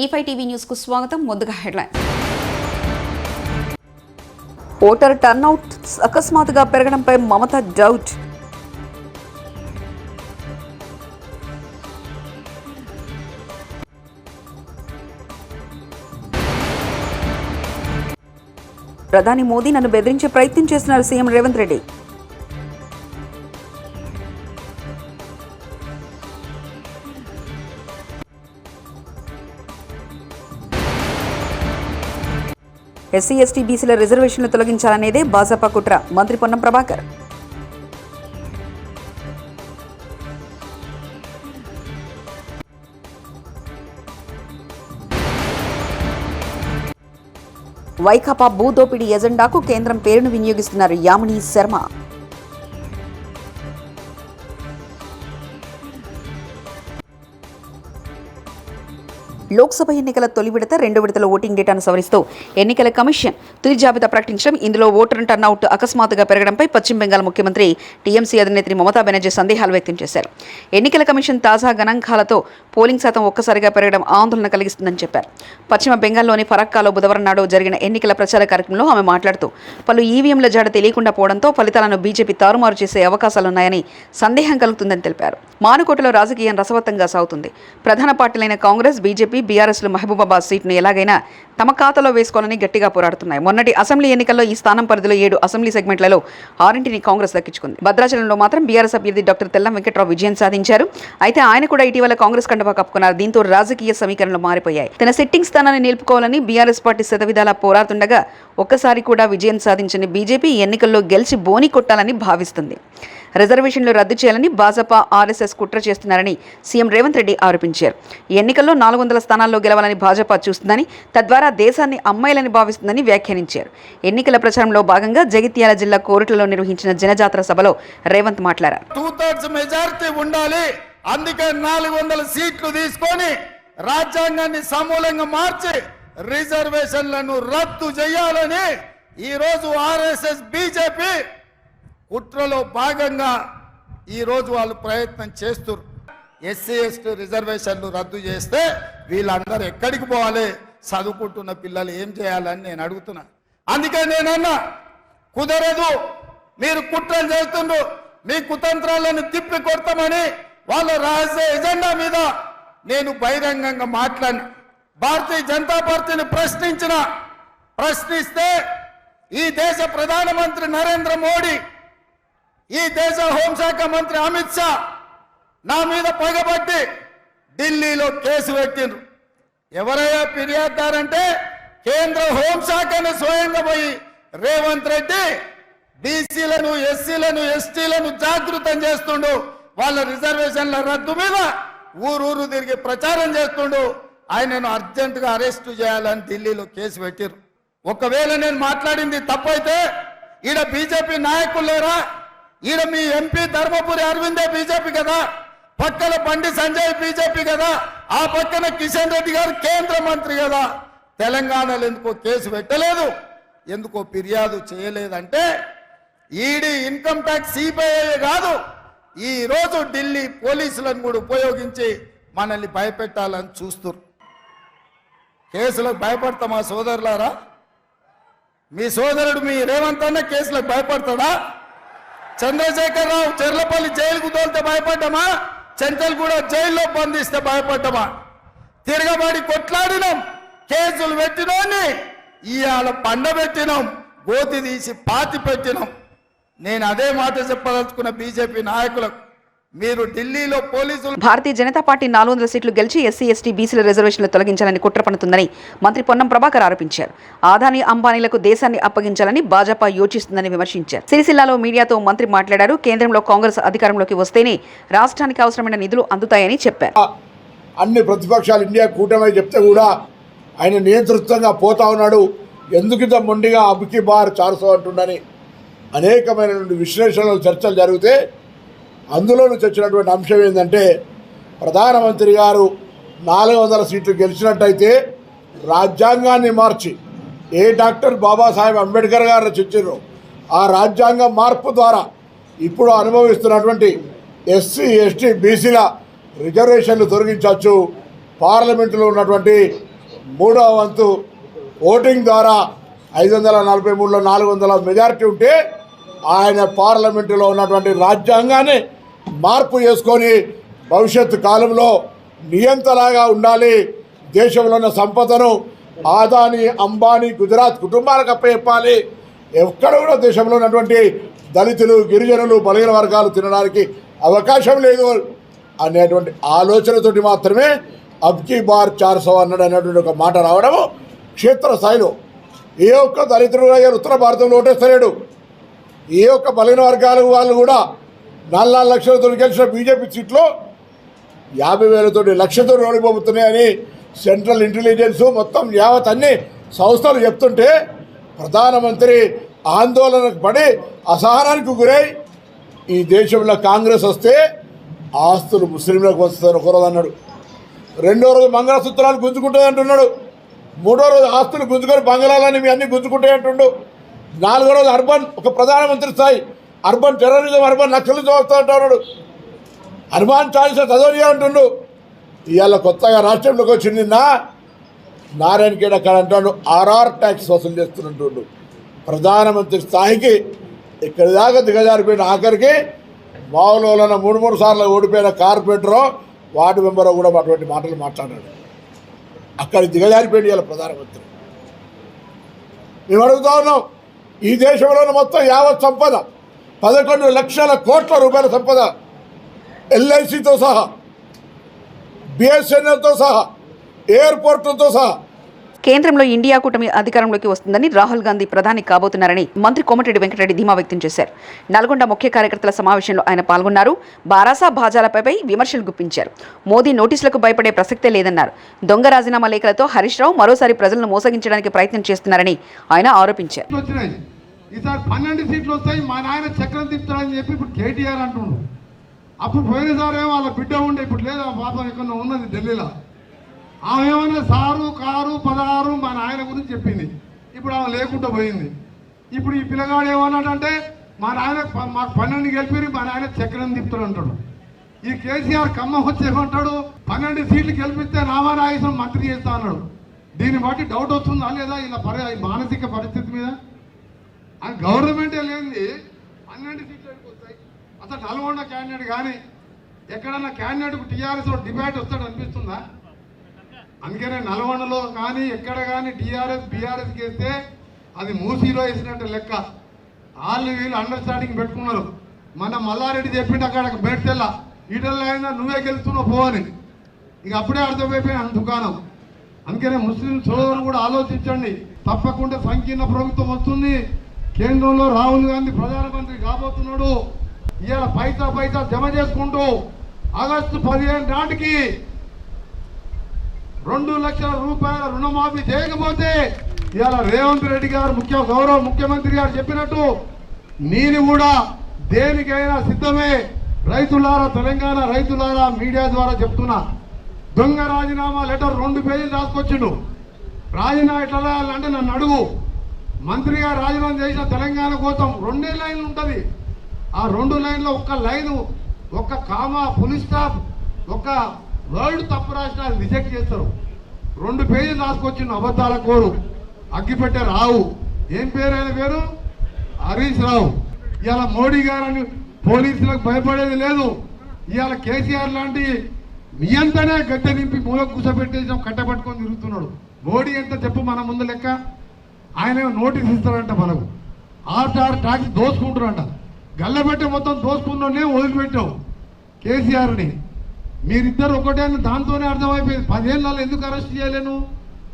E5 TV news కు స్వాగతం. ముందుగా హెడ్లైన్. ఓటర్ టర్నౌట్ అకస్మాత్తుగా పెరగడంపై మమత డౌట్. ప్రధాని మోదీ నన్ను బెదిరించే ప్రయత్నం చేస్తున్నారు CM Revanth Reddy. SC ST బీసీల రిజర్వేషన్లు తొలగించాలనేదే భాజపా కుట్ర. మంత్రి పొన్నం ప్రభాకర్. వైకాపా భూదోపిడీ ఎజెండాకు కేంద్రం పేరును వినియోగిస్తున్నారు యామిని శర్మ. లోక్సభ ఎన్నికల తొలి విడత రెండో విడతలో ఓటింగ్ డేటాను సవరిస్తూ ఎన్నికల కమిషన్ తుది జాబితా ప్రకటించడం, ఇందులో ఓటర్ టర్నౌట్ అకస్మాత్తుగా పెరగడంపై పశ్చిమ బెంగాల్ ముఖ్యమంత్రి టీఎంసీ అధినేత్రి మమతా బెనర్జీ సందేహాలు వ్యక్తం చేశారు. ఎన్నికల కమిషన్ తాజా గణాంకాలతో పోలింగ్ శాతం ఒక్కసారిగా పెరగడం ఆందోళన కలిగిస్తుందని చెప్పారు. పశ్చిమ బెంగాల్లోని ఫరక్కాలో బుధవారం నాడు జరిగిన ఎన్నికల ప్రచార కార్యక్రమంలో ఆమె మాట్లాడుతూ పలు ఈవీఎంల జాడ తెలియకుండా పోవడంతో ఫలితాలను బీజేపీ తారుమారు చేసే అవకాశాలున్నాయని సందేహం కలుగుతుందని తెలిపారు. మానుకోటలో రాజకీయం రసవత్తంగా సాగుతుంది. ప్రధాన పార్టీలైన కాంగ్రెస్, బీజేపీ, బీఆర్ఎస్లు మహబూబాబాద్ సీట్ను ఎలాగైనా తమ ఖాతాలో వేసుకోవాలని గట్టిగా పోరాడుతున్నాయి. మొన్నటి అసెంబ్లీ ఎన్నికల్లో ఈ స్థానం పరిధిలో 7 అసెంబ్లీ సెగ్మెంట్లలో 6ని కాంగ్రెస్ దక్కించుకుంది. భద్రాచలంలో మాత్రం బీఆర్ఎస్ అభ్యర్థి డాక్టర్ తెల్లం వెంకట్రావు విజయం సాధించారు. అయితే ఆయన కూడా ఇటీవల కాంగ్రెస్ కండువా కప్పుకున్నారు. దీంతో రాజకీయ సమీకరణలు మారిపోయాయి. తన సిట్టింగ్ స్థానాన్ని నిలుపుకోవాలని బీఆర్ఎస్ పార్టీ శతవిధాలా పోరాడుతుండగా ఒక్కసారి కూడా విజయం సాధించని బీజేపీ ఎన్నికల్లో గెలిచి బోని కొట్టాలని భావిస్తుంది. రిజర్వేషన్లు రద్దు చేయాలని భాజపా, ఆర్ఎస్ఎస్ కుట్ర చేస్తున్నారని సీఎం రేవంత్ రెడ్డి ఆరోపించారు. ఈ ఎన్నికల్లో 400 స్థానాల్లో గెలవాలని భాజపా చూస్తుందని, తద్వారా దేశాన్ని అమ్మాయిలని భావిస్తుందని వ్యాఖ్యానించారు. ఎన్నికల ప్రచారంలో భాగంగా జగిత్యాల జిల్లా కోరుట్లలో నిర్వహించిన జనజాతర సభలో రేవంత్ మాట్లాడారు. 2/3 మెజారిటీ ఉండాలి, అందుకే 400 సీట్లు తీసుకొని రాజ్యాంగాన్ని సమూలంగా మార్చి రిజర్వేషన్లను రద్దు చేయాలని ఈరోజు ఆర్ఎస్ఎస్, బీజేపీ కుట్రలో భాగంగా ఈరోజు వాళ్ళు ప్రయత్నం చేస్తున్నారు. ఎస్సీ ఎస్టీ రిజర్వేషన్లు రద్దు చేస్తే వీళ్ళందరూ ఎక్కడికి పోవాలి, చదువుకుంటున్న పిల్లలు ఏం చేయాలని నేను అడుగుతున్నా. అందుకే నేనన్నా కుదరదు, మీరు కుట్రలు చేస్తుండ్రు, మీ కుతంత్రాలను తిప్పి కొడతామని వాళ్ళ రహస్య ఎజెండా మీద నేను బహిరంగంగా మాట్లాడిన. భారతీయ జనతా పార్టీని ప్రశ్నిస్తే ఈ దేశ ప్రధానమంత్రి నరేంద్ర మోడీ, ఈ దేశ హోంశాఖ మంత్రి అమిత్ షా నా మీద పగబట్టి ఢిల్లీలో కేసు పెట్టిండ్రు. ఎవరయ్యా ఫిర్యాదుదారంటే కేంద్ర హోంశాఖని స్వయంగా పోయి రేవంత్ రెడ్డి బీసీలను, ఎస్సీలను, ఎస్టీలను జాగృతం చేస్తుండు. వాళ్ళ రిజర్వేషన్ల రద్దు మీద ఊరూరు తిరిగి ప్రచారం చేస్తుండు. ఆయనను అర్జెంటుగా అరెస్టు చేయాలని ఢిల్లీలో కేసు పెట్టిరు. ఒకవేళ నేను మాట్లాడింది తప్పైతే ఈడ బీజేపీ నాయకులు లేరా? ఈడ మీ ఎంపీ ధర్మపురి అరవిందే బీజేపీ కదా, పక్కన బండి సంజయ్ బీజేపీ కదా, ఆ పక్కన కిషన్ రెడ్డి గారు కేంద్ర మంత్రి కదా. తెలంగాణలో ఎందుకో కేసు పెట్టలేదు, ఎందుకో ఫిర్యాదు చేయలేదంటే ఈడీ, ఇన్కమ్ ట్యాక్స్, సిబిఐ కాదు, ఈ రోజు ఢిల్లీ పోలీసులను కూడా ఉపయోగించి మనల్ని భయపెట్టాలని చూస్తున్నారు. కేసులకు భయపడతామా సోదరులారా? మీ సోదరుడు మీ రేవంత్ అన్న కేసులకు భయపడతాడా? చంద్రశేఖర్ రావు చెర్లపల్లి జైలుకు తోలితే భయపడ్డామా? చెంచల్గూడ జైల్లో బంధిస్తే భయపడ్డామా? తిరగబడి కొట్లాడినాం, కేసులు పెట్టినోని ఇవాళ పండబెట్టినాం, గోతి తీసి పాతి పెట్టినాం. నేను అదే మాట చెప్పదలుచుకున్న బీజేపీ నాయకులకు, మీరు ఢిల్లీలో పోలీసులు. భారతీయ జనతా పార్టీ 400 సీట్లు గెలిచి ఎస్సీ ఎస్టీ బీసీల రిజర్వేషన్లు తొలగించాలని కుట్ర పన్నుతుందని మంత్రి పొన్నం ప్రభాకర్ ఆరోపించారు. ఆదాని, అంబానీలకు దేశాన్ని అప్పగించాలని భాజపా యోచిస్తుందని విమర్శించారు. సిరిసిల్లాలో మీడియాతో మంత్రి మాట్లాడారు. కేంద్రంలో కాంగ్రెస్ అధికారంలోకి వస్తేనే రాష్ట్రానికి అవసరమైన నిధులు అందుతాయని చెప్పారు. అన్ని ప్రతిపక్షాలు ఇండియా కూటమి చెప్తే కూడా ఆయన నియంతృత్వంగా పోతా ఉన్నాడు. ఎందుకింత మొండిగా అబ్కి బార్ 400 అంటుండని అనేకమైనటువంటి విశ్లేషణలు, చర్చలు జరిగితే అందులో నుంచి వచ్చినటువంటి అంశం ఏంటంటే, ప్రధానమంత్రి గారు 400 సీట్లు గెలిచినట్టయితే రాజ్యాంగాన్ని మార్చి డాక్టర్ బాబాసాహెబ్ అంబేద్కర్ గారు రచించారు ఆ రాజ్యాంగ మార్పు ద్వారా ఇప్పుడు అనుభవిస్తున్నటువంటి ఎస్సీ ఎస్టీ బీసీల రిజర్వేషన్లు తొలగించవచ్చు. పార్లమెంటులో ఉన్నటువంటి 3వ వంతు ఓటింగ్ ద్వారా 543లో 400 మెజారిటీ ఉంటే ఆయన పార్లమెంటులో ఉన్నటువంటి రాజ్యాంగాన్ని మార్పు చేసుకొని భవిష్యత్తు కాలంలో నియంతలాగా ఉండాలి, దేశంలో ఉన్న సంపదను ఆదాని అంబానీ గుజరాత్ కుటుంబాలకు అప్పచెప్పాలి, ఎక్కడ కూడా దేశంలో ఉన్నటువంటి దళితులు గిరిజనులు బలహీన వర్గాలు తినడానికి అవకాశం లేదు అనేటువంటి ఆలోచనతోటి మాత్రమే అబ్కీ బార్ 400 అన్నాడు అనేటువంటి ఒక మాట రావడము క్షేత్రస్థాయిలో ఏ ఒక్క దళితుడు ఉత్తర భారతంలో ఓటేస్తలేడు. ఏ ఒక్క బలహీన వర్గాల వాళ్ళు కూడా 4 లక్షలతో గెలిచిన బీజేపీ సీట్లో 50,000 లక్షతో ఓడిపోతున్నాయని సెంట్రల్ ఇంటెలిజెన్స్ మొత్తం యావత్ అన్ని సంస్థలు చెప్తుంటే ప్రధానమంత్రి ఆందోళనకు పడి అసహనానికి గురై ఈ దేశంలో కాంగ్రెస్ వస్తే ఆస్తులు ముస్లింలకు వస్తాయని ఒకరోజు అన్నాడు, 2వ రోజు మంగళసూత్రాలు గుంజుకుంటుంది అంటున్నాడు, 3వ రోజు ఆస్తులు గుంజుకొని బంగాళాలని మీ అన్ని గుంజుకుంటాయి అంటుండు, 4వ రోజు అర్బన్ ఒక ప్రధానమంత్రి స్థాయి అర్బన్ టెర్రరిజం అర్బన్ నక్సలిజం వస్తూ అంటున్నాడు, హనుమాన్ చాలీసా చదవని అంటుండు. ఇవాళ కొత్తగా రాష్ట్రంలోకి వచ్చింది నారాయణ ఖేడ్ అక్కడ అంటాడు RR ట్యాక్స్ వసూలు చేస్తున్నట్టుండు. ప్రధానమంత్రి స్థాయికి ఇక్కడి దాకా దిగజారిపోయిన ఆఖరికి మావులోన 3 సార్లు ఓడిపోయిన కార్పొరేటరో వార్డు మెంబరో కూడా అటువంటి మాటలు మాట్లాడాడు. అక్కడ దిగజారిపోయింది ఇవాళ ప్రధానమంత్రి. మేము అడుగుతా ఉన్నాం, ఈ దేశంలోని మొత్తం యావత్ సంపద 11 లక్షల కోట్ల రూపాయల సంపద LICతో సహా BSNLతో సహా ఎయిర్పోర్టులతో సహా. కేంద్రంలో ఇండియా కూటమి అధికారంలోకి వస్తుందని రాహుల్ గాంధీ ప్రధాని కాబోతున్నారని మంత్రి కోమటిరెడ్డి వెంకటరెడ్డి ధీమా వ్యక్తం చేశారు. నల్గొండ ముఖ్య కార్యకర్తల సమావేశంలో ఆయన పాల్గొన్నారు. బారాసా భాజాలపై విమర్శలు గుప్పించారు. మోదీ నోటీసులకు భయపడే ప్రసక్తే లేదన్నారు. దొంగ రాజీనామా లేఖలతో హరీష్ రావు మరోసారి ప్రజలను మోసగించడానికి ప్రయత్నం చేస్తున్నారని ఆయన ఆరోపించారు. ఈసారి 12 సీట్లు వస్తాయి, మా నాయన చక్రం తిప్పుతాడని చెప్పి ఇప్పుడు KTR అంటుండు. అప్పుడు పోయినసారి ఏమో వాళ్ళ బిడ్డ ఉండే, ఇప్పుడు లేదా పాపం ఎక్కడ ఉన్నది ఢిల్లీలో. ఆమె ఏమన్నా సారు కారు 16 మా నాయన గురించి చెప్పింది, ఇప్పుడు ఆమె లేకుండా పోయింది. ఇప్పుడు ఈ పిల్లగాడు ఏమన్నాడంటే మా నాయన మాకు 12 గెలిపి మా నాయన చక్రం తిప్పుతాడు అంటాడు. ఈ KCR ఖమ్మం వచ్చేమంటాడు 12 సీట్లు గెలిపిస్తే నామానాగేశ్వరం మంత్రి చేస్తా అన్నాడు. దీన్ని బట్టి డౌట్ వస్తుందా లేదా ఇలా మానసిక పరిస్థితి మీద? అది గవర్నమెంటే లేనిది 12 సీట్లు వస్తాయి. అసలు నల్గొండ క్యాండిడేట్ కానీ ఎక్కడన్నా క్యాండిడేట్కు TRSలో డిబేట్ వస్తాడు అనిపిస్తుందా? అందుకనే నల్గొండలో కానీ ఎక్కడ కానీ TRS BRS వేస్తే అది మూసీలో వేసినట్టు లెక్క. వీళ్ళు అండర్స్టాండింగ్ పెట్టుకున్నారు. మన మల్లారెడ్డి చెప్పిండు అక్కడ బెడ్తెల్ల ఈటల్లో అయినా నువ్వే గెలుస్తున్నావు పో అని. ఇక అప్పుడే అర్థమైపోయిన దుకాణం. అందుకనే ముస్లిం సోదరులు కూడా ఆలోచించండి. తప్పకుండా సంకీర్ణ ప్రభుత్వం వస్తుంది. కేంద్రంలో రాహుల్ గాంధీ ప్రధానమంత్రి కాబోతున్నాడు. ఇవాళ పైసా జమ చేసుకుంటూ ఆగస్టు 15 నాటికి 2 లక్షల రూపాయల రుణమాఫీ చేయకపోతే ఇవాళ రేవంత్ రెడ్డి గారు గౌరవ ముఖ్యమంత్రి గారు చెప్పినట్టు నేను కూడా దేనికైనా సిద్ధమే. రైతులారా, తెలంగాణ రైతులారా, మీడియా ద్వారా చెప్తున్నా, దొంగ రాజీనామా లెటర్ 2 పేజీలు రాసుకొచ్చిండు. రాజీనామా ఎట్లా రాయాలంటే నన్ను అడుగు. మంత్రి గారు రాజీనామా చేసిన తెలంగాణ కోసం 2 లైన్లు ఉంటుంది. ఆ 2 లైన్లో ఒక్క లైను, ఒక్క కామా, ఫుల్ స్టాప్, ఒక్క వర్డ్ తప్పు రాసిన అది రిజెక్ట్ చేస్తారు. 2 పేజీలు రాసుకొచ్చిండు. అబద్ధాల కోరు అగ్గిపెట్టే రావు. ఏం పేరు ఆయన పేరు? హరీష్ రావు. ఇవాళ మోడీ గారని పోలీసులకు భయపడేది లేదు. ఇవాళ KCR లాంటి నియంత్రణే గద్దె నింపి మూలకు కూర్చోబెట్టేసాం, కట్టబట్టుకొని తిరుగుతున్నాడు. మోడీ ఎంత చెప్పు మన ముందు లెక్క. ఆయన నోటీస్ ఇస్తారంట మనకు. R tax దోసుకుంటారంట. గల్లబెట్టే మొత్తం దోసుకున్నోనే వదిలిపెట్టావు KCRని. మీరిద్దరు ఒకటే దాంతోనే అర్థమైపోయింది. 10 ఏళ్ళలో ఎందుకు అరెస్ట్ చేయలేను,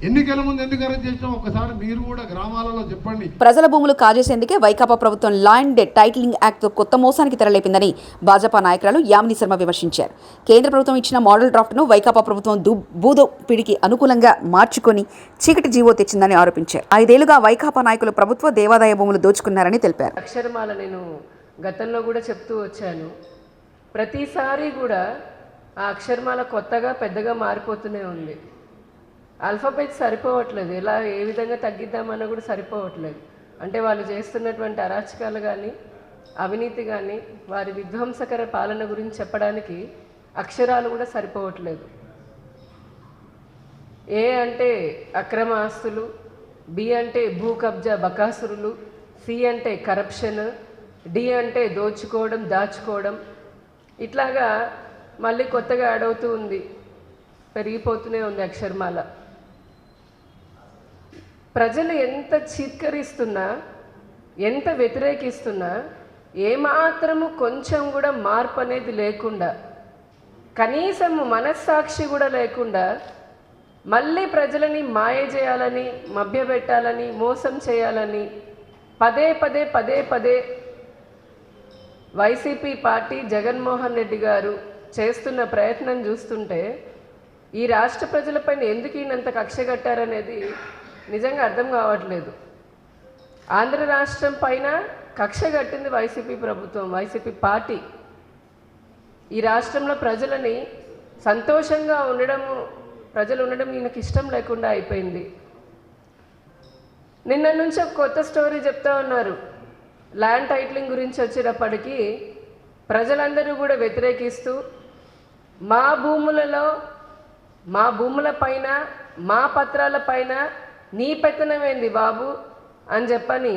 ఎన్నికల ముందు ఎందుకు అరెస్ట్ చేసినాం ఒకసారి మీరు కూడా గ్రామాలలో చెప్పండి. ప్రజల భూములు కాజేసేందుకే వైకాపా ప్రభుత్వం ల్యాండ్ టైటిలింగ్ యాక్ట్తో కొత్త మోసానికి తెరలేపిందని భాజపా నాయకురాలు యామిని శర్మ విమర్శించారు. కేంద్ర ప్రభుత్వం ఇచ్చిన మోడల్ డ్రాఫ్ట్ను వైకాపా ప్రభుత్వం భూదోపిడికి అనుకూలంగా మార్చుకొని చీకటి జీవో తెచ్చిందని ఆరోపించారు. 5 ఏళ్లుగా వైకాపా నాయకులు ప్రభుత్వ దేవాదాయ భూములు దోచుకున్నారని తెలిపారు. అక్షరమాల నేను గతంలో కూడా చెప్తూ వచ్చాను. ప్రతిసారి కూడా ఆ అక్షరమాల కొత్తగా పెద్దగా మారిపోతూనే ఉంది. ఆల్ఫాబెట్ సరిపోవట్లేదు. ఎలా ఏ విధంగా తగ్గిద్దామన్నా కూడా సరిపోవట్లేదు. అంటే వాళ్ళు చేస్తున్నటువంటి అరాచకాలు కానీ అవినీతి కానీ వారి విధ్వంసకర పాలన గురించి చెప్పడానికి అక్షరాలు కూడా సరిపోవట్లేదు. ఏ అంటే అక్రమ ఆస్తులు, బి అంటే భూ కబ్జా బకాసురులు, సి అంటే కరప్షన్, డి అంటే దోచుకోవడం దాచుకోవడం. ఇట్లాగా మళ్ళీ కొత్తగా యాడ్ అవుతూ ఉంది, పెరిగిపోతూనే ఉంది అక్షరమాల. ప్రజలు ఎంత చీత్కరిస్తున్నా, ఎంత వ్యతిరేకిస్తున్నా, ఏమాత్రము కొంచెం కూడా మార్పు అనేది లేకుండా, కనీసం మనస్సాక్షి కూడా లేకుండా మళ్ళీ ప్రజలని మాయ చేయాలని, మభ్యపెట్టాలని, మోసం చేయాలని పదే పదే పదే పదే వైసీపీ పార్టీ జగన్మోహన్ రెడ్డి గారు చేస్తున్న ప్రయత్నం చూస్తుంటే ఈ రాష్ట్ర ప్రజలపైన ఎందుకు ఈయనంత కక్ష కట్టారనేది నిజంగా అర్థం కావట్లేదు. ఆంధ్ర రాష్ట్రం పైన కక్ష కట్టింది వైసీపీ ప్రభుత్వం, వైసీపీ పార్టీ. ఈ రాష్ట్రంలో ప్రజలని సంతోషంగా ప్రజలు ఉండడం ఈయనకి ఇష్టం లేకుండా అయిపోయింది. నిన్న నుంచి ఒక కొత్త స్టోరీ చెప్తా ఉన్నారు. ల్యాండ్ టైటిలింగ్ గురించి వచ్చేటప్పటికి ప్రజలందరూ కూడా వ్యతిరేకిస్తూ మా భూముల పైన, మా పత్రాల పైన నీ పెత్తనం ఏంది బాబు అని చెప్పని,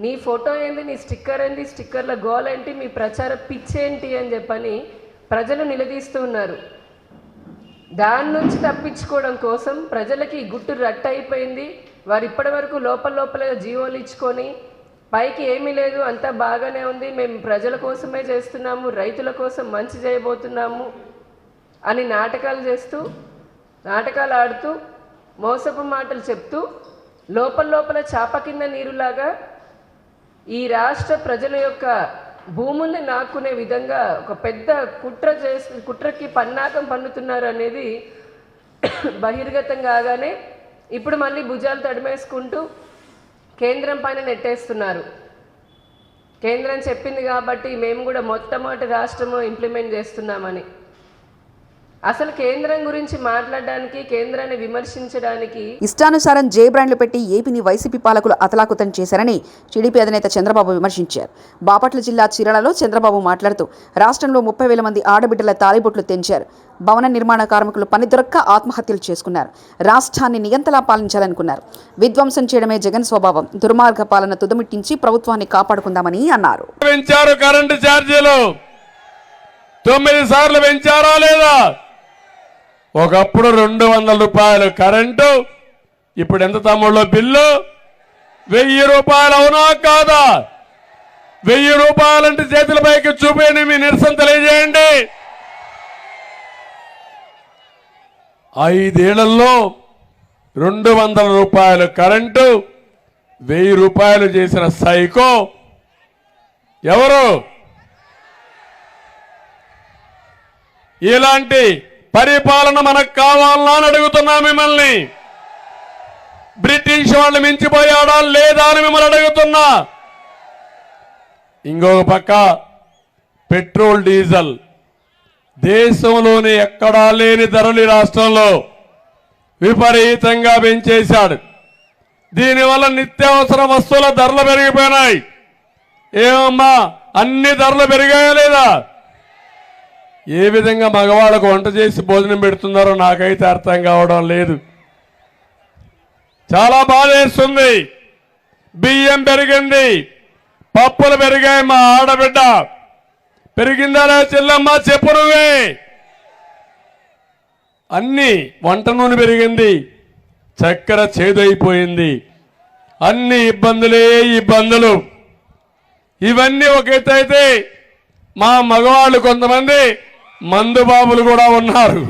నీ ఫోటో ఏంది, నీ స్టిక్కర్ ఏంది, స్టిక్కర్ల గోల్ ఏంటి, మీ ప్రచార పిచ్చేంటి అని చెప్పని ప్రజలు నిలదీస్తూ ఉన్నారు. దాని నుంచి తప్పించుకోవడం కోసం ప్రజలకి గుట్టు రట్టయిపోయింది. వారు ఇప్పటి వరకు లోపల జీవోలు ఇచ్చుకొని పైకి ఏమీ లేదు, అంతా బాగానే ఉంది, మేము ప్రజల కోసమే చేస్తున్నాము, రైతుల కోసం మంచి చేయబోతున్నాము అని నాటకాలు ఆడుతూ మోసపు మాటలు చెప్తూ లోపల చాప కింద నీరులాగా ఈ రాష్ట్ర ప్రజల యొక్క భూముల్ని నాక్కునే విధంగా ఒక పెద్ద కుట్రకి పన్నాగం పన్నుతున్నారు అనేది బహిర్గతం కాగానే ఇప్పుడు మళ్ళీ భుజాలు తడిమేసుకుంటూ కేంద్రం పైన నెట్టేస్తున్నారు. కేంద్రం చెప్పింది కాబట్టి మేము కూడా మొట్టమొదటి రాష్ట్రము ఇంప్లిమెంట్ చేస్తున్నామని. అసలు కేంద్రం గురించి మాట్లాడడానికి, కేంద్రాన్ని విమర్శించడానికి ఇష్టానుసారం జే బ్రాండ్లు పెట్టి ఏపీని వైసీపీ పాలకులు అతలాకుతం చేశారని టీడీపీ అధినేత చంద్రబాబు విమర్శించారు. బాపట్ల జిల్లా చీరాలలో చంద్రబాబు మాట్లాడుతూ రాష్ట్రంలో 30,000 మంది ఆడబిడ్డల తాలిబొట్లు తెంచారు. భవన నిర్మాణ కార్మికులు పని దొరక్క ఆత్మహత్యలు చేసుకున్నారు. రాష్ట్రాన్ని నియంతలా పాలించాలనుకున్నారు. విధ్వంసం చేయడమే జగన్ స్వభావం. దుర్మార్గ పాలన తుదమిట్టించి ప్రభుత్వాన్ని కాపాడుకుందామని అన్నారు. పెంచారు కరెంటు ఛార్జీలు 9 సార్లు పెంచారా లేదా? ఒకప్పుడు 200 రూపాయలు కరెంటు, ఇప్పుడు ఎంత తమ్ముళ్ళో బిల్లు? 1000 రూపాయలు. అవునా కాదా? 1000 రూపాయలంటే చేతుల పైకి చూపేయండి, మీ నిరసన తెలియజేయండి. 5 ఏళ్లలో 200 రూపాయలు కరెంటు, 1000 రూపాయలు చేసిన సైకో ఎవరు? ఇలాంటి పరిపాలన మనకు కావాలని అడుగుతున్నా మిమ్మల్ని. బ్రిటిష్ వాళ్ళు మించిపోయాడా లేదా అని మిమ్మల్ని అడుగుతున్నా. ఇంకొక పక్క పెట్రోల్, డీజిల్ దేశంలోని ఎక్కడా లేని ధరలు రాష్ట్రంలో విపరీతంగా పెంచేశాడు. దీనివల్ల నిత్యావసర వస్తువుల ధరలు పెరిగిపోయినాయి. ఏమమ్మా, అన్ని ధరలు పెరిగాయా లేదా? ఏ విధంగా మగవాళ్ళకు వంట చేసి భోజనం పెడుతున్నారో నాకైతే అర్థం కావడం లేదు. చాలా బాధేస్తుంది. బియ్యం పెరిగింది, పప్పులు పెరిగాయి. మా ఆడబిడ్డ పెరిగిందా చెల్లమ్మ చెప్పు నువ్వే. అన్ని వంట నూనె పెరిగింది, చక్కెర చేదైపోయింది, అన్ని ఇబ్బందులు. ఇవన్నీ ఒక ఎత్తు అయితే మా మగవాళ్ళు కొంతమంది మందు బాబులు కూడా ఉన్నారు.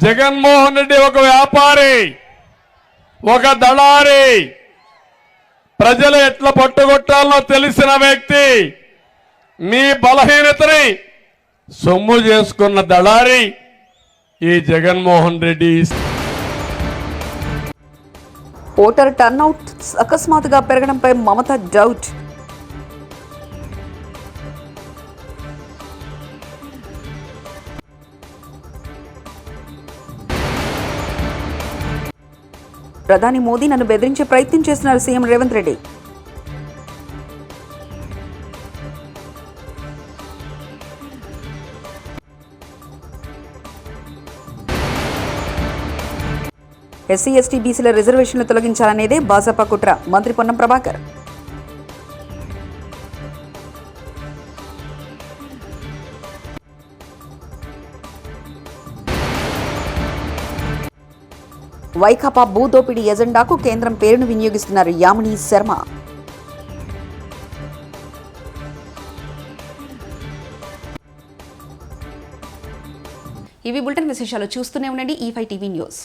జగన్మోహన్ రెడ్డి ఒక వ్యాపారి, ఒక దళారి, ప్రజలు ఎట్లా పట్టుకొట్టాలో తెలిసిన వ్యక్తి. మీ బలహీనతని సొమ్ము చేసుకున్న దళారి ఈ జగన్మోహన్ రెడ్డి. ఓటర్ టర్నౌట్ అకస్మాత్తుగా పెరగడంపై మమత డౌట్. ప్రధాని మోదీ నన్ను బెదిరించే ప్రయత్నం చేస్తున్నారు CM Revanth Reddy. SC ST బీసీల రిజర్వేషన్లు తొలగించాలనేదే భాజపా కుట్ర. మంత్రి పొన్నం ప్రభాకర్. వైకాపా భూదోపిడీ ఎజెండాకు కేంద్రం పేరును వినియోగిస్తున్నారు యామిని శర్మ. ఇవి బులెటిన్ విశేషాలు. చూస్తూనే ఉండండి E5 టీవీ న్యూస్.